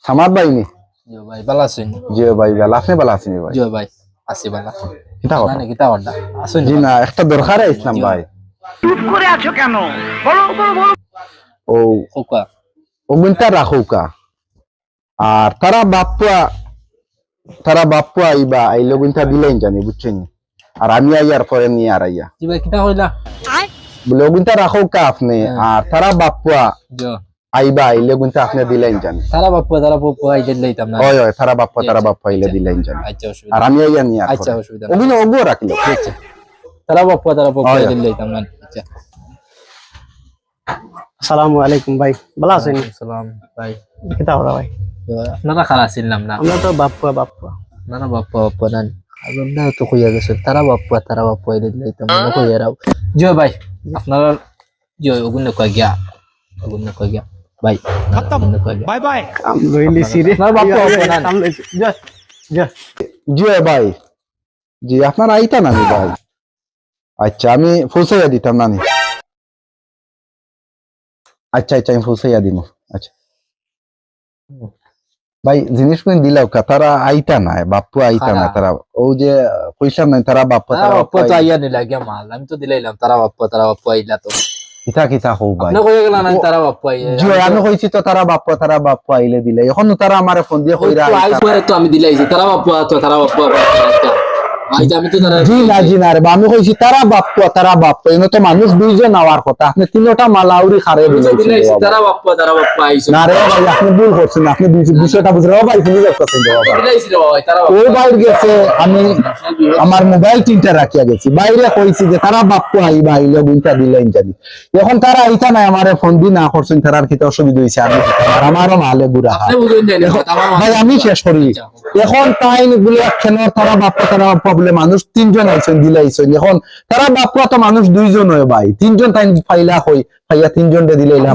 সামাদ ভাই নি জি ভাই ভালো আছেন? জি ভাই ভালো, আপনি ভালো আছেন ভাই? জি ভাই আছি ভালো। কিতা কথা? না কিতা অর্ডার আসুন জি না, একটা দরকারে ইসলাম ভাই। চুপ করে আছো কেন? বলো বলো বলো। ও খোকা ওগুনটা রাখুকা, আর তারা বাপ্পা আইবা আইলে ওগুনটা দিলেন জানি, বুঝছেন? আর আমি আইয়ার পরে নিয়ে আর আইয়া জি ভাই কিতা কইলা? বলে ওগুনটা রাখুকা আপনি, আর তারা বাপ্পা জি আইবা আইলে ওগুনটা আপনি দিলেন জানি। তারা বাপ্পা আই দিলাইতাম না। হয় তারা বাপ্পা আইলে দিলেন জানি, আচ্ছা আর অসুবিধা আমি আইয়া নিয়ে আর আচ্ছা অসুবিধা ওগুন ওগো রাখলো। আচ্ছা তারা বাপ্পা আই দিলাইতাম না। আচ্ছা আসসালামু আলাইকুম ভাই, ভালো আছেন? সালাম ভাই। কিতা হলো ভাই? আপনারা খালা ছিলাম না। আমরা তো বাপ্পা না না বাপ্পা না আগুন না তো কইয়া গেছে তারা বাপ্পা আই দিলাইতাম না কইয়া রাও। জি ভাই আপনারা জি ওগুন কই গিয়া ভাই খতম বাই বাই। কাম লইলি সিরে না বাপ্পা না কাম লইছি যা যা জি ভাই, জি আপনার আইতা নানি ভাই? আচ্ছা আমি ফুসাইয়া দিতাম নানি। আচ্ছা আমি ফুসাইয়া দিব। আচ্ছা ভাই জিনিস কোন দিলাও কা, তারা আইতা না, বাপ্পু আইতা না, তারা ও যে কইসাম নাই তারা বাপ্পা তো আইয়া নিলা গিয়া মাল আমি তো দিলাইলাম তারা বাপ্পা আইলা তো কিতা হও ভাই। আপনি কইয়া গেলা না তারা বাপ্পা আইয়া জি আমি কইছি তো তারা বাপ্পা আইলে দিলে, এখন তারা আমারে ফোন দিয়ে কইরা তো আমি দিলাইছি তারা বাপ্পা আইতা আমি তো তারা জি না রে, আমি কইছি তারা বাপ্পা এনে তো মানুষ দুইজন আওয়ার কথা, আপনি তিনটা মালাউরি খারে দিলাইছি তারা বাপ্পা আইছে না রে ভাই, আপনি ভুল করছেন, আপনি বিষয়টা বুঝলেন ভাই, ভুল করতেছেন বাবা। দিলাইছি রে ভাই তারা ওই বাইরে গেছে, আমি আমার মোবাইল তিনটা রাখিয়া গেছি, বাইরে কইছি যে তারা বাপ্পু আইবা আইলে বুইটা দিলেন জানি। এখন তারা আইতা নাই, আমারে ফোন দি না করছেন, তারার কিতা অসুবিধা হইছে আমি আর আমারও মালে গুড়া হাত। ভাই আমি শেষ করি, এখন তাই গুলো একখান তারা বাপ্পা বলে মানুষ তিনজন আইছেন দিলাইছেন, এখন তারা বাপ্পা তো মানুষ দুইজন হয় ভাই, তিনজন তাই ফাইলা হই ফাইয়া তিনজন দে দিলাইলাম।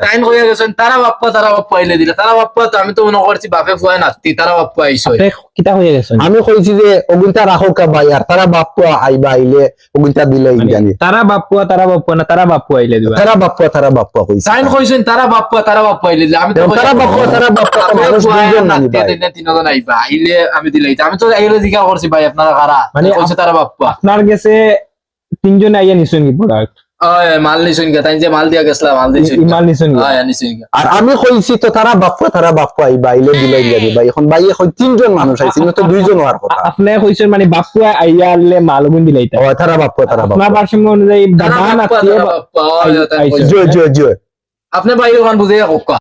টাইম হয়ে গেছেন তারা বাপ্পা আইলে দিলা তারা বাপ্পা তো আমি তো মনে করছি বাপে ফুয়া নাতি তারা বাপ্পা আইছো কিতা হয়ে গেছে? আমি কইছি যে ওগুনটা রাখো কা ভাই, আর তারা বাপ্পা আইবা আইলে ওগুনটা দিলাই জানি। তারা বাপ্পা না তারা বাপ্পা আইলে দিবা। তারা বাপ্পা কইছে, টাইম কইছেন তারা বাপ্পা আইলে দিলা আমি তো তারা বাপ্পা তো মানুষ দুইজন নানি ভাই। তিনজন আইবা আইলে আমি দিলাইতাম আমি তো আইলে জিজ্ঞাসা করছি ভাই আপনারা কারা মানে কইছে তারা বাপ্পা আপনার গেছে তিনজন আইয়া নিছেন কি প্রোডাক্ট? মাল নিছেন কে তাই যে মাল দিয়া গেছলা মাল দিছেন মাল নিছেন কি? নিছেন কে আর আমি কইছি তো তারা বাপ্পা আইবা আইলে দিলাই জানি ভাই, এখন ভাই এখন তিনজন মানুষ আইছে, তো দুইজন হওয়ার কথা। আপনি কইছেন মানে বাপ্পা আইয়া আনলে মাল গুন দিলাইতা। ও তারা বাপ্পা আপনার ভাষণ অনুযায়ী দাদা নাতি বাপ্পা জয় আপনি বাইরে ওখান বুঝে